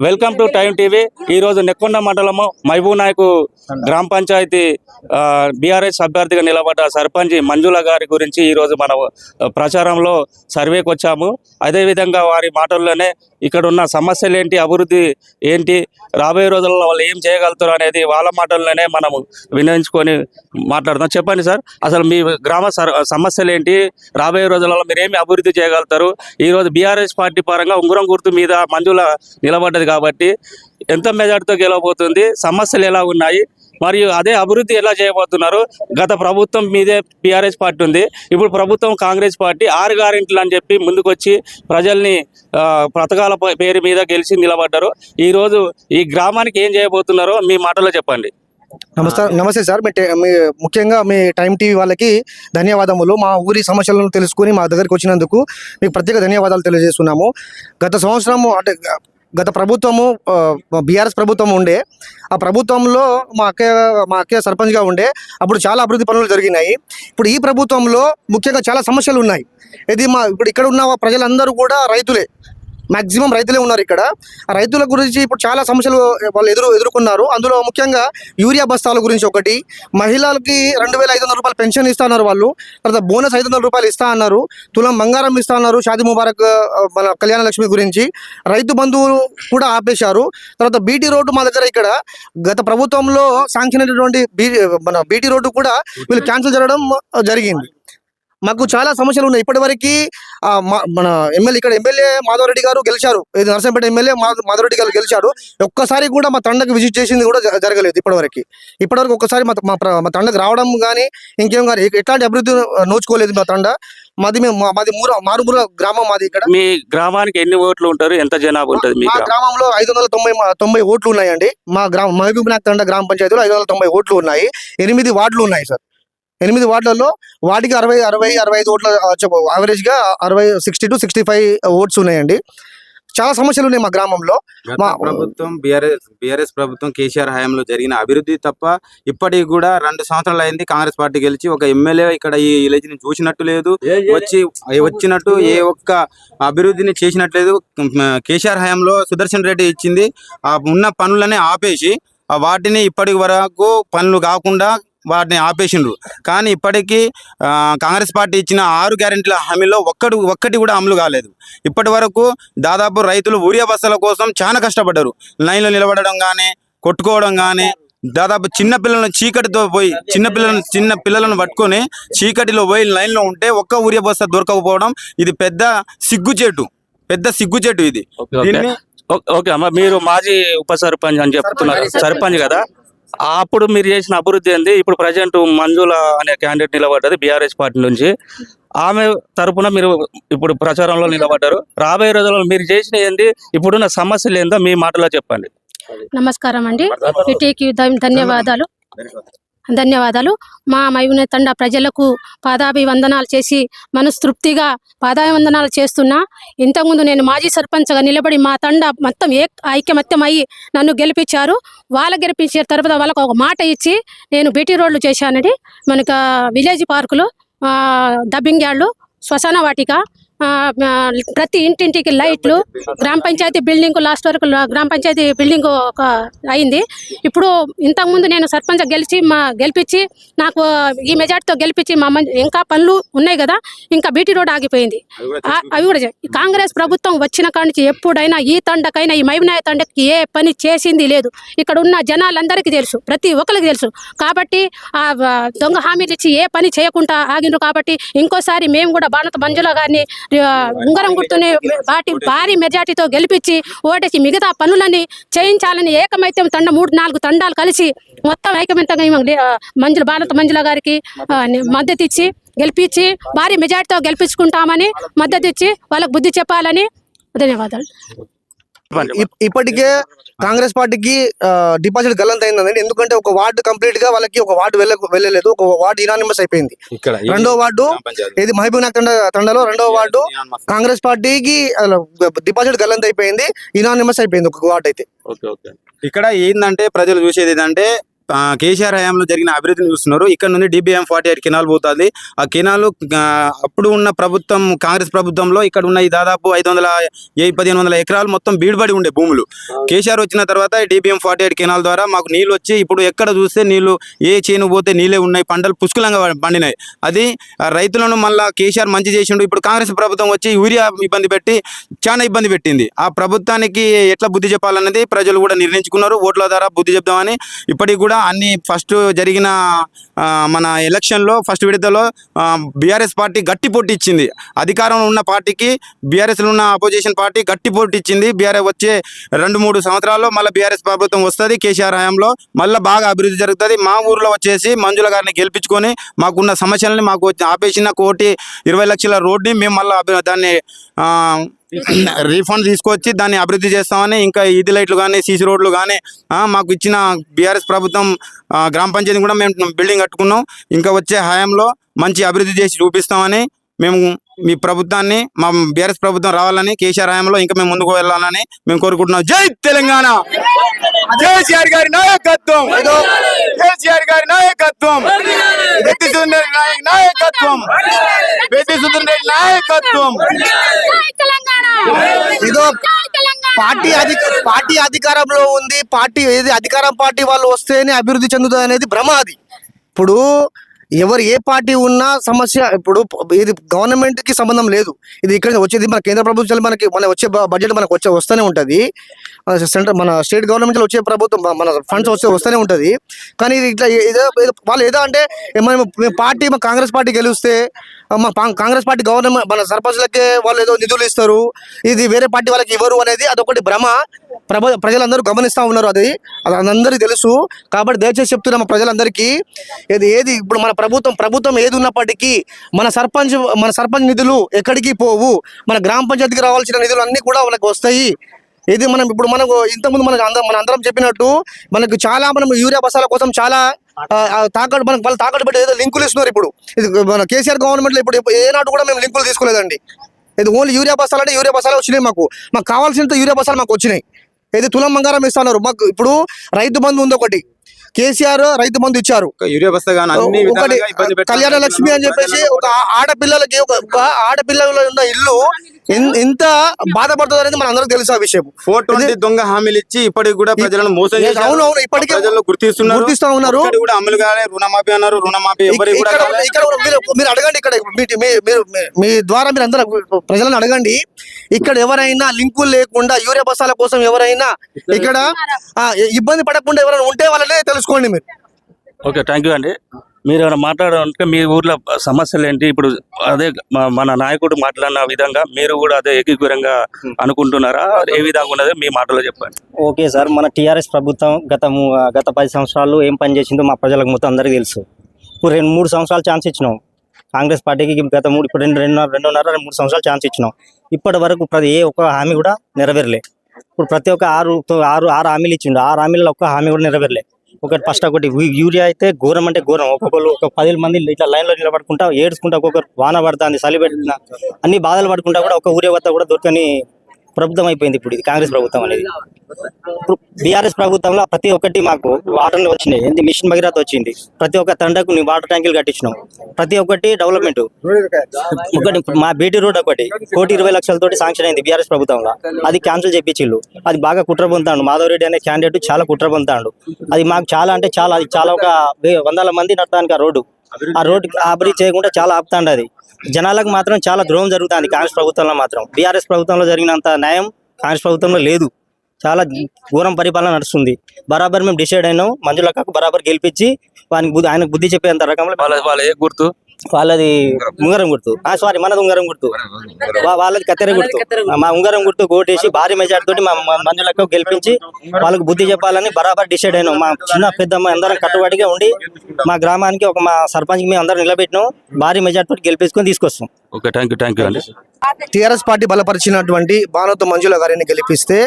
Welcome to time TV. ఈరోజు నెక్కొండ మండలము మహబూబ్ నాయక్ గ్రామ పంచాయతీ బీఆర్ఎస్ అభ్యర్థిగా నిలబడ్డ సర్పంచ్ మంజుల గారి గురించి ఈరోజు మనం ప్రచారంలో సర్వేకి వచ్చాము. అదేవిధంగా వారి మాటల్లోనే ఇక్కడ ఉన్న సమస్యలు ఏంటి, అభివృద్ధి ఏంటి, రాబోయే రోజుల్లో వాళ్ళు ఏం చేయగలుగుతారు అనేది వాళ్ళ మాటల్లోనే మనము వినియోగించుకొని మాట్లాడదాం. చెప్పండి సార్, అసలు మీ గ్రామ సమస్యలు ఏంటి, రాబోయే రోజులలో మీరు ఏమి అభివృద్ధి చేయగలుగుతారు? ఈరోజు బీఆర్ఎస్ పార్టీ పరంగా ఉంగరం గుర్తు మీద మంజుల నిలబడ్డది కాబట్టి ఎంత మెజార్టీతో గెలవబోతుంది, సమస్యలు ఎలా ఉన్నాయి, మరియు అదే అభివృద్ధి ఎలా చేయబోతున్నారు? గత ప్రభుత్వం మీదే బీఆర్ఎస్ పార్టీ ఉంది, ఇప్పుడు ప్రభుత్వం కాంగ్రెస్ పార్టీ 6 గ్యారెంటీలు అని చెప్పి ముందుకొచ్చి ప్రజల్ని పథకాల పేరు మీద గెలిచి నిలబడ్డారు. ఈరోజు ఈ గ్రామానికి ఏం చేయబోతున్నారో మీ మాటలో చెప్పండి. నమస్తే సార్. మీ ముఖ్యంగా మీ టైమ్ టీవీ వాళ్ళకి ధన్యవాదములు. మా ఊరి సమస్యలను తెలుసుకుని మా దగ్గరికి వచ్చినందుకు మీకు ప్రత్యేక ధన్యవాదాలు తెలియజేస్తున్నాము. గత సంవత్సరము అంటే గత ప్రభుత్వము బీఆర్ఎస్ ప్రభుత్వం ఉండే, ఆ ప్రభుత్వంలో మా అక్కయ్య సర్పంచ్గా ఉండే, అప్పుడు చాలా అభివృద్ధి పనులు జరిగినాయి. ఇప్పుడు ఈ ప్రభుత్వంలో ముఖ్యంగా చాలా సమస్యలు ఉన్నాయి. ఇది ఇప్పుడు ఇక్కడ ఉన్న ప్రజలందరూ కూడా రైతులే, మ్యాక్సిమం రైతులే ఉన్నారు ఇక్కడ. ఆ రైతుల గురించి ఇప్పుడు చాలా సమస్యలు వాళ్ళు ఎదుర్కొన్నారు. అందులో ముఖ్యంగా యూరియా బస్తాల గురించి ఒకటి, మహిళలకి 2500 రూపాయలు పెన్షన్ ఇస్తా అన్నారు వాళ్ళు, తర్వాత బోనస్ 500 రూపాయలు ఇస్తా అన్నారు, తులం బంగారం ఇస్తా అన్నారు, షాదీ ముబారక్ మన కళ్యాణ లక్ష్మి గురించి, రైతు బంధువులు కూడా ఆపేశారు. తర్వాత బీటీ రోడ్డు మా దగ్గర ఇక్కడ గత ప్రభుత్వంలో శాంక్షన్ అయినటువంటి బీటీ రోడ్డు కూడా వీళ్ళు క్యాన్సిల్ చేయడం జరిగింది. మాకు చాలా సమస్యలు ఉన్నాయి. ఇప్పటివరకు మన ఎమ్మెల్యే మాధవరెడ్డి గారు గెలిచారు, ఇది నర్సంపేట ఎమ్మెల్యే మాధవరెడ్డి గారు గెలిచారు. ఒక్కసారి కూడా మా తండకు విజిట్ చేసింది కూడా జరగలేదు ఇప్పటివరకు ఒక్కసారి మా తండకు రావడం కానీ ఇంకేం కానీ ఎట్లాంటి అభివృద్ధి నోచుకోలేదు మా తండ. మాది మారుమూల గ్రామం మాది. ఇక్కడ మీ గ్రామానికి ఎన్ని ఓట్లు ఉంటారు, ఎంత జనాభా ఉంటుంది? మా గ్రామంలో 590 ఓట్లు ఉన్నాయండి. మా మహబూబ్ నాయక్ తండ గ్రామ పంచాయతీలో 590 ఓట్లు ఉన్నాయి. 8 వార్డులు ఉన్నాయి సార్. 8 వార్డులలో వాటికి 65 ఓట్ల యావరేజ్ గా 60 to 65 ఓట్స్ ఉన్నాయండి. చాలా సమస్యలు ఉన్నాయి మా గ్రామంలో. మా ప్రభుత్వం బీఆర్ఎస్ ప్రభుత్వం కేసీఆర్ హయాంలో జరిగిన అభివృద్ధి తప్ప ఇప్పటికి కూడా 2 సంవత్సరాలు అయింది కాంగ్రెస్ పార్టీ గెలిచి. ఒక ఎమ్మెల్యే ఇక్కడ ఈ విలేజ్ ని చూసినట్టు లేదు, వచ్చినట్టు ఏ ఒక్క అభివృద్ధిని చేసినట్లేదు. కేసీఆర్ హయాంలో సుదర్శన్ రెడ్డి ఇచ్చింది ఆ ఉన్న పనులనే ఆపేసి వాటిని ఇప్పటి వరకు పనులు కాకుండా వాటిని ఆపేసిండ్రు. కానీ ఇప్పటికీ కాంగ్రెస్ పార్టీ ఇచ్చిన 6 గ్యారెంటీల హామీలో ఒక్కటి కూడా అమలు కాలేదు. ఇప్పటి వరకు దాదాపు రైతులు ఊరియా బస్తాల కోసం చాలా కష్టపడ్డారు. లైన్లో నిలబడడం కానీ, కొట్టుకోవడం కానీ, దాదాపు చిన్న చీకటితో పోయి చిన్న పిల్లలను పట్టుకొని చీకటిలో పోయి లైన్లో ఉంటే ఒక్క ఊరియా బస్తా దొరకకపోవడం ఇది పెద్ద సిగ్గుచేటు ఇది. ఓకే అమ్మ, మీరు మాజీ ఉప సర్పంచ్ అని చెప్తున్నారు, సర్పంచ్ కదా, అప్పుడు మీరు చేసిన అభివృద్ధి ఏంది? ఇప్పుడు ప్రజెంట్ మంజుల అనే క్యాండిడేట్ నిలబడ్డది బీఆర్ఎస్ పార్టీ నుంచి, ఆమె తరపున మీరు ఇప్పుడు ప్రచారంలో నిలబడ్డారు. రాబోయే రోజుల్లో మీరు చేసిన ఏంది, ఇప్పుడున్న సమస్యలు ఏందో మీ మాటలో చెప్పండి. నమస్కారం అండి, వీటికి ధన్యవాదాలు. మా మహబూబ్ తండ ప్రజలకు పాదాభివందనాలు చేసి మనస్తృప్తిగా పాదాభివందనాలు చేస్తున్నా. ఇంతకుముందు నేను మాజీ సర్పంచ్గా నిలబడి మా తండ మొత్తం ఐక్యమత్యం అయ్యి నన్ను గెలిపించారు. గెలిపించిన తర్వాత వాళ్ళకు ఒక మాట ఇచ్చి నేను బీటీ రోడ్లు చేశానండి. మనకు విలేజ్ పార్కులు, డబ్బింగ్ యార్డ్లు, శ్మశాన వాటిక, ప్రతి ఇంటింటికి లైట్లు, గ్రామ పంచాయతీ బిల్డింగ్ లాస్ట్ వరకు గ్రామ పంచాయతీ బిల్డింగ్ ఒక అయింది. ఇప్పుడు ఇంతకుముందు నేను సర్పంచ్ గెలిపించి నాకు ఈ మెజార్టీతో గెలిపించి ఇంకా పనులు ఉన్నాయి కదా, ఇంకా బీటీ రోడ్ ఆగిపోయింది. అవి కూడా కాంగ్రెస్ ప్రభుత్వం వచ్చిన కాడి నుంచి ఎప్పుడైనా ఈ తండకైనా ఈ మహబూబ్ నాయక్ తండకి ఏ పని చేసింది లేదు. ఇక్కడ ఉన్న జనాలందరికీ తెలుసు, ప్రతి ఒక్కరికి తెలుసు. కాబట్టి ఆ దొంగ హామీలు ఇచ్చి ఏ పని చేయకుండా ఆగిండ్రు. కాబట్టి ఇంకోసారి మేము కూడా బాణత మంజుల గారిని ఉంగరం గుర్తుని భారీ మెజార్టీతో గెలిపించి ఓటేసి మిగతా పనులని చేయించాలని ఏకమైత్యం తండ 3-4 తండాలు కలిసి మొత్తం ఐకమత్యంగా బాణత మంజుల గారికి మద్దతు ఇచ్చి గెలిపించి భారీ మెజార్టీతో గెలిపించుకుంటామని మద్దతు ఇచ్చి వాళ్ళకు బుద్ధి చెప్పాలని. ధన్యవాదాలు. ఇప్పటికే కాంగ్రెస్ పార్టీకి డిపాజిట్ గల్లంత అయిందండి. ఎందుకంటే ఒక వార్డు కంప్లీట్ గా వాళ్ళకి ఒక వార్డు వెళ్ళలేదు, ఒక వార్డు యునానిమస్ అయిపోయింది. 2వ వార్డు ఇది మహబూబ్ నాయక్ తండలో 2వ వార్డు కాంగ్రెస్ పార్టీకి డిపాజిట్ గల్లంత అయిపోయింది, యునానిమస్ అయిపోయింది ఒక వార్డు అయితే. ఇక్కడ ఏంటంటే ప్రజలు చూసేది ఏంటంటే కేసీఆర్ హయాంలో జరిగిన అభివృద్ధిని చూస్తున్నారు. ఇక్కడ నుండి DBM 48 కెనాల్ పోతుంది. ఆ కెనాల్ అప్పుడు ఉన్న ప్రభుత్వం కాంగ్రెస్ ప్రభుత్వంలో ఇక్కడ ఉన్న ఈ దాదాపు 1500 ఎకరాలు మొత్తం బీడుబడి ఉండే భూములు. కేసీఆర్ వచ్చిన తర్వాత DBM 48 కెనాల్ ద్వారా మాకు నీళ్ళు వచ్చి ఇప్పుడు ఎక్కడ చూస్తే నీళ్లు, ఏ చేను పోతే నీళ్ళే ఉన్నాయి, పంటలు పుష్కలంగా పండినాయి. అది రైతులను మళ్ళా కేసీఆర్ మంచి చేసిండు. ఇప్పుడు కాంగ్రెస్ ప్రభుత్వం వచ్చి యూరియా ఇబ్బంది పెట్టి చాలా ఇబ్బంది పెట్టింది. ఆ ప్రభుత్వానికి ఎట్లా బుద్ధి చెప్పాలన్నది ప్రజలు కూడా నిర్ణయించుకున్నారు. ఓట్ల ద్వారా బుద్ధి చెప్దామని ఇప్పటికి కూడా అన్ని ఫస్ట్ జరిగిన మన ఎలక్షన్లో ఫస్ట్ విడతలో బీఆర్ఎస్ పార్టీ గట్టి పోటీ ఇచ్చింది. అధికారంలో ఉన్న పార్టీకి బీఆర్ఎస్లో ఉన్న అపోజిషన్ పార్టీ గట్టి పోటీ ఇచ్చింది. బీఆర్ఎస్ వచ్చే 2-3 సంవత్సరాల్లో మళ్ళీ బీఆర్ఎస్ ప్రభుత్వం వస్తుంది. కేసీఆర్ హయాంలో మళ్ళీ బాగా అభివృద్ధి జరుగుతుంది. మా ఊర్లో వచ్చేసి మంజుల గారిని గెలిపించుకొని మాకున్న సమస్యలని మాకు ఆపేసిన 1,20 లక్షల రోడ్ని మేము మళ్ళీ దాన్ని రీఫండ్ తీసుకొచ్చి దాన్ని అభివృద్ధి చేస్తామని, ఇంకా ఈది లైట్లు కానీ సీసీ రోడ్లు కానీ మాకు ఇచ్చిన బీఆర్ఎస్ ప్రభుత్వం గ్రామ పంచాయతీ కూడా మేము బిల్డింగ్ కట్టుకున్నాం. ఇంకా వచ్చే హయాంలో మంచి అభివృద్ధి చేసి చూపిస్తామని మేము మీ ప్రభుత్వాన్ని, మా బీఆర్ఎస్ ప్రభుత్వం రావాలని, కేసీఆర్ హయాంలో ఇంకా మేము ముందుకు వెళ్ళాలని మేము కోరుకుంటున్నాం. జై తెలంగాణ, కేసీఆర్ గారి నాయకత్వం, కేసీఆర్ గారి నాయకత్వం, బెట్టి సుందర్ నాయకత్వం, బెట్టి సుందర్ నాయకత్వం. ఇదో పార్టీ అధికారంలో ఉంది. పార్టీ ఏది అధికారం పార్టీ వాళ్ళు వస్తేనే అభివృద్ధి చెందుతుంది అనేది భ్రమ. అది ఇప్పుడు ఏ పార్టీ ఉన్నా సమస్య, ఇప్పుడు ఇది గవర్నమెంట్ కి సంబంధం లేదు. ఇది ఇక్కడ వచ్చేది మన కేంద్ర ప్రభుత్వం, మన వచ్చే బడ్జెట్ మనకు వస్తూనే ఉంటుంది. మన స్టేట్ గవర్నమెంట్ వచ్చే ప్రభుత్వం మన ఫండ్స్ వస్తూనే ఉంటుంది. కానీ ఇది ఇట్లా వాళ్ళు ఏదో అంటే మా కాంగ్రెస్ పార్టీ గెలిస్తే కాంగ్రెస్ పార్టీ గవర్నమెంట్ మన సర్పంచ్లకే వాళ్ళు ఏదో నిధులు ఇస్తారు, ఇది వేరే పార్టీ వాళ్ళకి ఇవ్వరు అనేది అదొకటి భ్రమ. ప్రజలందరూ గమనిస్తూ ఉన్నారు. అది అందరికీ తెలుసు. కాబట్టి దయచేసి చెప్తున్నా మా ప్రజలందరికీ, ఏది ఇప్పుడు మన ప్రభుత్వం ఏది ఉన్నప్పటికీ మన సర్పంచ్ నిధులు ఎక్కడికి పోవు. మన గ్రామ పంచాయతీకి రావాల్సిన నిధులు అన్నీ కూడా వాళ్ళకి వస్తాయి. ఇది మనకు ఇంతకుముందు మన అందరం చెప్పినట్టు మనకు చాలా యూరియా బస్తాల కోసం చాలా వాళ్ళు తాకట్టు పెట్టి ఏదో లింకులు ఇస్తున్నారు. ఇప్పుడు ఇది మన కేసీఆర్ గవర్నమెంట్లో ఇప్పుడు ఏనాడు కూడా మేము లింకులు తీసుకోలేదండి. ఇది ఓన్లీ యూరియా బస్తాలు అంటే యూరియా బస్తాలు వచ్చినాయి. మాకు కావాల్సినంత యూరియా బస్తాలు మాకు వచ్చినాయి. ఇది తులం బంగారం ఇస్తున్నారు మాకు. ఇప్పుడు రైతు బంధు ఉంది ఒకటి, కేసీఆర్ రైతు బంధు ఇచ్చారు. ఒకటి కళ్యాణ లక్ష్మి అని చెప్పేసి ఒక ఆడపిల్లలకి ఒక ఆడపిల్లల ఉన్న ఇల్లు ఎంత బాధపడుతుంది అనేది మన అందరికి తెలుసు. ఆ విషయం దొంగ హామీలు ఇచ్చి ఇప్పటికి కూడా ప్రజలను మోసం చేసి అవునవును ఇప్పటికీ గుర్తిస్తా ఉన్నారు. అమలు కాలే, రుణమాఫీ అన్నారు, రుణమాఫీ ఇక్కడ మీరు అడగండి. ఇక్కడ మీ ద్వారా మీరు అందరూ ప్రజలను అడగండి. ఇక్కడ ఎవరైనా లింకులు లేకుండా యూరియా బస్తాల కోసం ఎవరైనా ఇక్కడ ఇబ్బంది పడకుండా ఎవరైనా ఉంటే వాళ్ళనే తెలుసుకోండి మీరు. ఓకే, థ్యాంక్ యూ అండి. మీరు ఏమైనా మాట్లాడాలంటే మీ ఊర్లో సమస్యలు ఏంటి? ఇప్పుడు అదే మన నాయకుడు మాట్లాడిన విధంగా మీరు కూడా అదే ఏకీకూరంగా అనుకుంటున్నారా? ఏ విధంగా ఉన్నదో మీ మాటలో చెప్పండి. ఓకే సార్, మన టీఆర్ఎస్ ప్రభుత్వం గత 10 సంవత్సరాలు ఏం పని చేసిందో మా ప్రజలకు మొత్తం అందరికీ తెలుసు. ఇప్పుడు 2-3 సంవత్సరాలు ఛాన్స్ ఇచ్చినాం కాంగ్రెస్ పార్టీకి. ఇప్పుడు 2.5-3 సంవత్సరాలు ఛాన్స్ ఇచ్చినాం. ఇప్పటి వరకు ఏ ఒక్క హామీ కూడా నెరవేరలే. ఇప్పుడు ప్రతి ఒక్క 6 హామీలు ఇచ్చిండు. 6 హామీలలో ఒక్క హామీ కూడా నెరవేరలే. ఒకటి యూరియా అయితే ఘోరం అంటే ఘోరం. ఒక 10 మంది ఇట్లా లైన్లో నిలబడుకుంటా ఏడ్చుకుంటా, ఒక్కొక్కరు వాన పడుతుంది, చలి పెట్టిన అన్ని బాధలు పడుకుంటా కూడా ఒక ఊరే వద్ద కూడా దొరకని ప్రభుత్వం అయిపోయింది ఇప్పుడు ఇది కాంగ్రెస్ ప్రభుత్వం అనేది. ఇప్పుడు బీఆర్ఎస్ ప్రభుత్వంలో ప్రతి ఒక్కటి మాకు వాటర్లు వచ్చినాయి. ఏంటి మిషన్ భగీరథ వచ్చింది. ప్రతి ఒక్క తండకు వాటర్ ట్యాంకులు కట్టించినాం. ప్రతి ఒక్కటి డెవలప్మెంట్. ఒకటి మా బీటీ రోడ్ ఒకటి 1,20 లక్షలతోటి శాంక్షన్ అయింది బీఆర్ఎస్ ప్రభుత్వంలో. అది క్యాన్సిల్ చేయించిల్లు. అది బాగా కుట్ర పొందుతాడు. మాధవరెడ్డి అనే క్యాండిడేట్ చాలా కుట్ర పొందుతాడు. అది మాకు చాలా అంటే చాలా, అది చాలా ఒక 100 మంది నడతానికి ఆ రోడ్డు అభివృద్ధి చేయకుండా చాలా ఆపుతాండి. అది జనాలకు మాత్రం చాలా ద్రోహం జరుగుతుంది కాంగ్రెస్ ప్రభుత్వంలో మాత్రం. బీఆర్ఎస్ ప్రభుత్వంలో జరిగినంత న్యాయం కాంగ్రెస్ ప్రభుత్వంలో లేదు. చాలా ఘోరం పరిపాలన నడుస్తుంది. బరాబర్ మేము డిసైడ్ అయినాం, మంజులక్కకు బరాబర్ గెలిపించి ఆయనకు బుద్ధి చెప్పేంత రకంలో. వాళ్ళ ఏ గుర్తు? వాళ్ళది ఉంగరం గుర్తు. సారీ, మనది ఉంగరం గుర్తు. వాళ్ళది కత్తెర గుర్తు. మా ఉంగరం గుర్తు ఓటేసి భారీ మెజార్టీ తోటి మా మంజులక్కకు గెలిపించి వాళ్ళకు బుద్ధి చెప్పాలని బరాబర్ డిసైడ్ అయినాం. మా చిన్న పెద్దమ్మ అందరం కట్టుబడిగా ఉండి మా గ్రామానికి మా సర్పంచ్కి మేము అందరం నిలబెట్టినాం. భారీ మెజార్టీ తోటి గెలిపించుకొని తీసుకొస్తాం. ఓకే, థ్యాంక్ యూ అండి. టీఆర్ఎస్ పార్టీ బలపరిచినటువంటి బానోతు మంజుల గారిని గెలిపిస్తే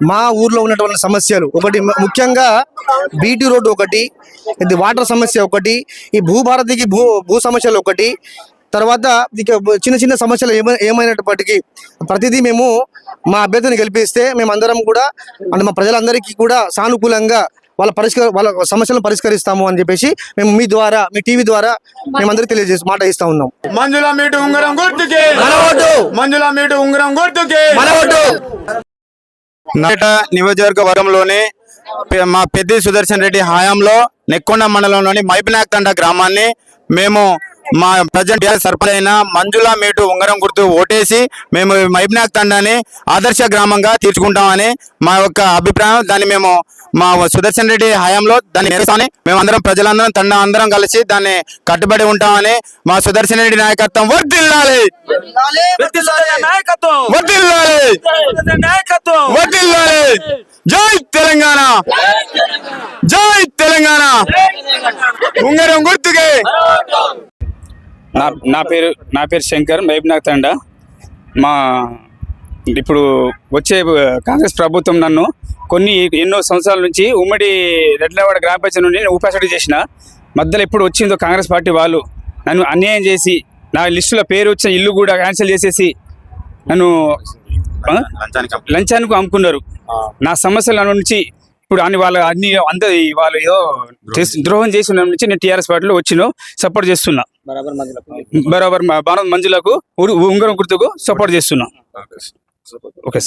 మా ఊర్లో ఉన్నటువంటి సమస్యలు ఒకటి, ముఖ్యంగా బీటీ రోడ్డు ఒకటి, ఇది వాటర్ సమస్య ఒకటి, ఈ భూభారతికి భూ సమస్యలు ఒకటి, తర్వాత ఇక చిన్న సమస్యలు ఏమైనప్పటికీ ప్రతిదీ మేము మా అభ్యర్థిని గెలిపిస్తే మేమందరం కూడా అంటే మా ప్రజలందరికీ కూడా సానుకూలంగా వాళ్ళ సమస్యలను పరిష్కరిస్తాము అని చెప్పేసి మేము మీ ద్వారా మీ టీవీ ద్వారా మేమందరికీ తెలియజేసి మాట ఇస్తా ఉన్నాం. మంజుల మీటు ఉంగరం గుర్తుకే మంజుల మీటు ఉంగరం గుర్తుకే నట నియోజకవర్గంలోని మా పెద్ది సుదర్శన్ రెడ్డి హయాంలో నెక్కొండ మండలంలోని మైపినాక్ తండ గ్రామాన్ని మేము మా ప్రజెంట్ సర్పంచ్ అయిన మంజుల మీటు ఉంగరం గుర్తు ఓటేసి మేము మైపినాక్ తండాన్ని ఆదర్శ గ్రామంగా తీర్చుకుంటామని మా యొక్క అభిప్రాయం. దాన్ని మేము మా సుదర్శన్ రెడ్డి హయాంలో దాన్ని నిరసని మేమందరం ప్రజలందరం తండ అందరం కలిసి దాన్ని కట్టుబడి ఉంటామని మా సుదర్శన్ రెడ్డి నాయకత్వం వర్ధిల్లాలి వర్ధిల్లాలి. జై తెలంగాణ, జై తెలంగాణ, ఉంగరం గుర్తుకే. నా పేరు శంకర్, మహబూబ్నగర్ తండా. మా ఇప్పుడు వచ్చే కాంగ్రెస్ ప్రభుత్వం నన్ను ఎన్నో సంవత్సరాల నుంచి ఉమ్మడి రెడ్లవాడ గ్రామ పంచాయతీ నుండి నేను ఉపాసన చేసిన మధ్యలో ఎప్పుడు వచ్చిందో కాంగ్రెస్ పార్టీ వాళ్ళు నన్ను అన్యాయం చేసి నా లిస్టులో పేరు వచ్చిన ఇల్లు కూడా క్యాన్సిల్ చేసేసి నన్ను లంచానికి అమ్ముకున్నారు. నా సమస్యల నుంచి ఇప్పుడు వాళ్ళు ఏదో ద్రోహం చేసిన నుంచి నేను టీఆర్ఎస్ పార్టీలో వచ్చిన సపోర్ట్ చేస్తున్నా. బరాబర్ మంజులకు ఉంగరం గుర్తుకు సపోర్ట్ చేస్తున్నా. ఓకే.